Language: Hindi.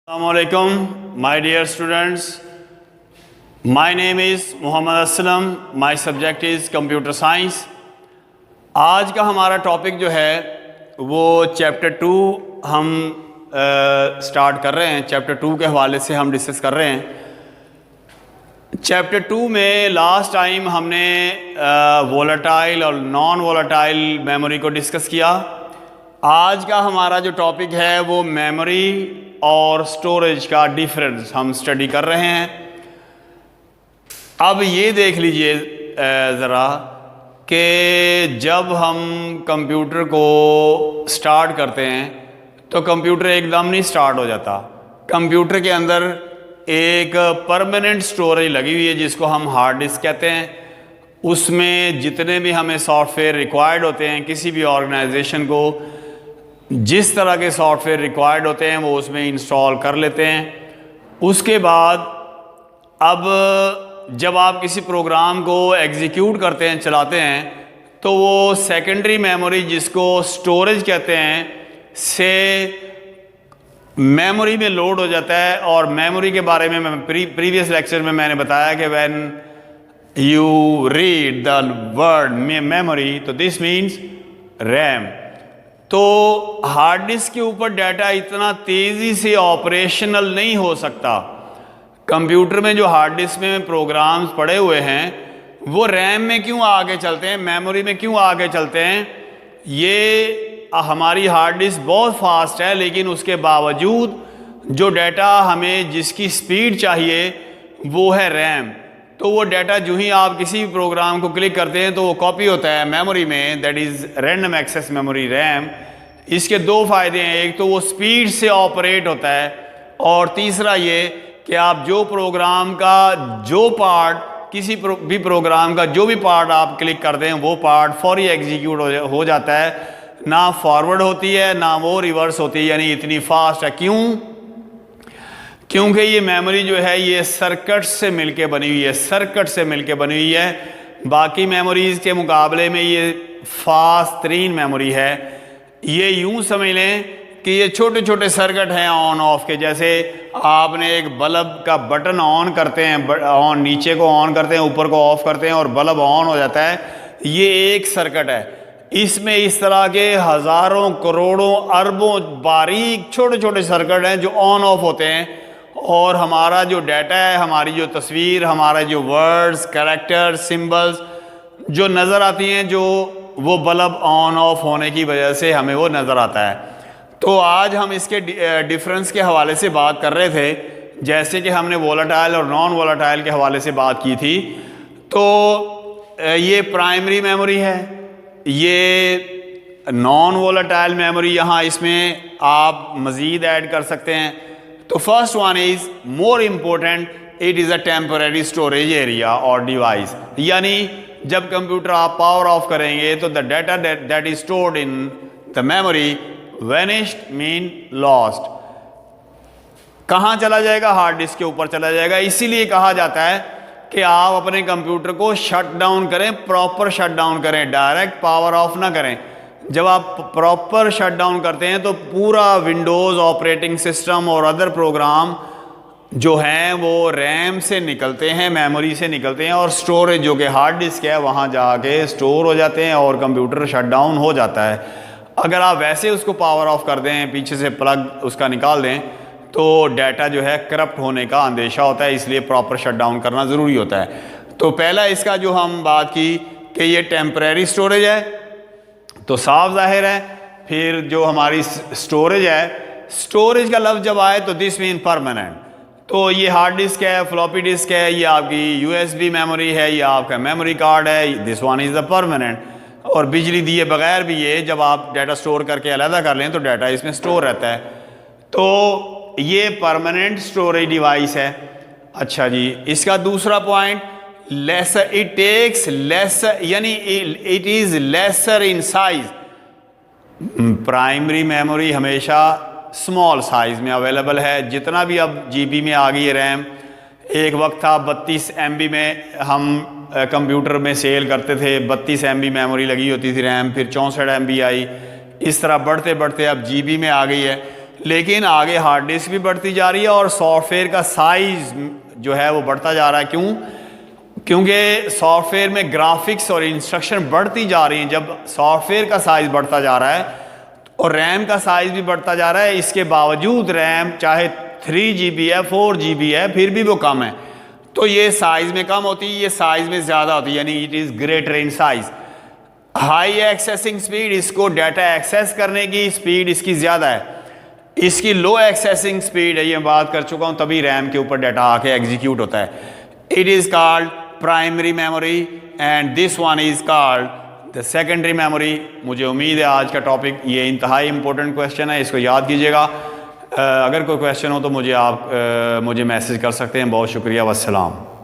Assalamualaikum, my dear students. My name is Muhammad Aslam. My subject is computer science. आज का हमारा टॉपिक जो है वो चैप्टर 2 हम स्टार्ट कर रहे हैं। चैप्टर 2 के हवाले से हम डिस्कस कर रहे हैं। चैप्टर 2 में लास्ट टाइम हमने वोलेटाइल और नॉन वोलेटाइल मेमोरी को डिस्कस किया। आज का हमारा जो टॉपिक है वो मेमोरी और स्टोरेज का डिफरेंस हम स्टडी कर रहे हैं। अब ये देख लीजिए ज़रा कि जब हम कंप्यूटर को स्टार्ट करते हैं तो कंप्यूटर एकदम नहीं स्टार्ट हो जाता। कंप्यूटर के अंदर एक परमानेंट स्टोरेज लगी हुई है जिसको हम हार्ड डिस्क कहते हैं। उसमें जितने भी हमें सॉफ्टवेयर रिक्वायर्ड होते हैं, किसी भी ऑर्गेनाइजेशन को जिस तरह के सॉफ्टवेयर रिक्वायर्ड होते हैं वो उसमें इंस्टॉल कर लेते हैं। उसके बाद अब जब आप किसी प्रोग्राम को एग्जीक्यूट करते हैं, चलाते हैं, तो वो सेकेंडरी मेमोरी जिसको स्टोरेज कहते हैं से मेमोरी में लोड हो जाता है। और मेमोरी के बारे में मैं प्रीवियस लेक्चर में मैंने बताया कि when you read the word memory तो दिस मीन्स रैम। तो हार्ड डिस्क के ऊपर डाटा इतना तेज़ी से ऑपरेशनल नहीं हो सकता। कंप्यूटर में जो हार्ड डिस्क में प्रोग्राम्स पड़े हुए हैं वो रैम में क्यों आगे चलते हैं, मेमोरी में क्यों आगे चलते हैं? ये हमारी हार्ड डिस्क बहुत फास्ट है, लेकिन उसके बावजूद जो डाटा हमें जिसकी स्पीड चाहिए वो है रैम। तो वो डाटा जो ही आप किसी भी प्रोग्राम को क्लिक करते हैं तो वो कॉपी होता है मेमोरी में, that is random access memory RAM. इसके दो फ़ायदे हैं, एक तो वो स्पीड से ऑपरेट होता है और तीसरा ये कि आप जो प्रोग्राम का जो पार्ट, किसी भी प्रोग्राम का जो भी पार्ट आप क्लिक करते हैं वो पार्ट फौरी एग्जीक्यूट हो जाता है। ना फॉरवर्ड होती है ना वो रिवर्स होती है, यानी इतनी फास्ट है। क्यों? क्योंकि ये मेमोरी जो है ये सर्किट से मिलके बनी हुई है, सर्किट से मिलके बनी हुई है। बाकी मेमोरीज़ के मुकाबले में ये फास्ट तरीन मेमोरी है। ये यूं समझ लें कि ये छोटे छोटे सर्किट हैं ऑन ऑफ के। जैसे आपने एक बल्ब का बटन ऑन करते हैं, ऑन नीचे को ऑन करते हैं, ऊपर को ऑफ करते हैं और बल्ब ऑन हो जाता है। ये एक सर्किट है। इसमें इस तरह के हज़ारों करोड़ों अरबों बारीक छोटे छोटे सर्किट हैं जो ऑन ऑफ होते हैं। और हमारा जो डाटा है, हमारी जो तस्वीर, हमारा जो वर्ड्स, कैरेक्टर, सिंबल्स जो नज़र आती हैं, जो वो बल्ब ऑन ऑफ होने की वजह से हमें वो नज़र आता है। तो आज हम इसके डिफरेंस के हवाले से बात कर रहे थे, जैसे कि हमने वोलेटाइल और नॉन वोलेटाइल के हवाले से बात की थी। तो ये प्राइमरी मेमोरी है, ये नॉन वोलेटाइल मेमोरी, यहाँ इसमें आप मज़ीद ऐड कर सकते हैं। तो first one is more important, it is a temporary storage area और डिवाइस। यानी जब कंप्यूटर आप पावर ऑफ करेंगे तो the data that is stored in the memory वेनिश्ड mean lost. कहाँ चला जाएगा? हार्ड डिस्क के ऊपर चला जाएगा। इसीलिए कहा जाता है कि आप अपने कंप्यूटर को शट डाउन करें, प्रॉपर शट डाउन करें, डायरेक्ट पावर ऑफ ना करें। जब आप प्रॉपर शट डाउन करते हैं तो पूरा विंडोज़ ऑपरेटिंग सिस्टम और अदर प्रोग्राम जो हैं वो रैम से निकलते हैं, मेमोरी से निकलते हैं और स्टोरेज जो कि हार्ड डिस्क है वहाँ जाके स्टोर हो जाते हैं और कंप्यूटर शट डाउन हो जाता है। अगर आप वैसे उसको पावर ऑफ कर दें, पीछे से प्लग उसका निकाल दें, तो डाटा जो है करप्ट होने का अंदेशा होता है। इसलिए प्रॉपर शट डाउन करना ज़रूरी होता है। तो पहला इसका जो हम बात की कि ये टेम्परेरी स्टोरेज है, तो साफ जाहिर है। फिर जो हमारी स्टोरेज है, स्टोरेज का लफ्ज़ जब आए तो दिस मीन परमानेंट। तो ये हार्ड डिस्क है, फ्लॉपी डिस्क है, ये आपकी यूएसबी मेमोरी है, ये आपका मेमोरी कार्ड है, this one is the permanent. और बिजली दिए बगैर भी ये जब आप डाटा स्टोर करके अलग कर लें तो डाटा इसमें स्टोर रहता है। तो ये परमानेंट स्टोरेज डिवाइस है। अच्छा जी, इसका दूसरा point, lesser, it takes lesser, यानी it is lesser in size. Primary memory हमेशा स्मॉल साइज़ में अवेलेबल है। जितना भी अब जीबी में आ गई है रैम, एक वक्त था 32 MB में हम कंप्यूटर में सेल करते थे, 32 MB मेमोरी लगी होती थी रैम, फिर 64 MB आई, इस तरह बढ़ते बढ़ते अब जीबी में आ गई है। लेकिन आगे हार्ड डिस्क भी बढ़ती जा रही है और सॉफ्टवेयर का साइज जो है वो बढ़ता जा रहा है। क्यों? क्योंकि सॉफ्टवेयर में ग्राफिक्स और इंस्ट्रक्शन बढ़ती जा रही हैं। जब सॉफ्टवेयर का साइज बढ़ता जा रहा है और रैम का साइज भी बढ़ता जा रहा है, इसके बावजूद रैम चाहे 3 GB है, 4 GB है, फिर भी वो कम है। तो ये साइज में कम होती है, ये साइज में ज़्यादा होती है, यानी it is greater in size. High accessing speed, इसको डाटा एक्सेस करने की स्पीड इसकी ज़्यादा है। इसकी लो एक्सेसिंग स्पीड है, ये मैं बात कर चुका हूँ, तभी रैम के ऊपर डाटा आके एग्जीक्यूट होता है। It is called primary memory and this one is called the secondary memory. मुझे उम्मीद है आज का टॉपिक ये इंतहाई इंपॉर्टेंट क्वेश्चन है, इसको याद कीजिएगा। अगर कोई क्वेश्चन हो तो मुझे मैसेज कर सकते हैं। बहुत शुक्रिया, वस्सलाम।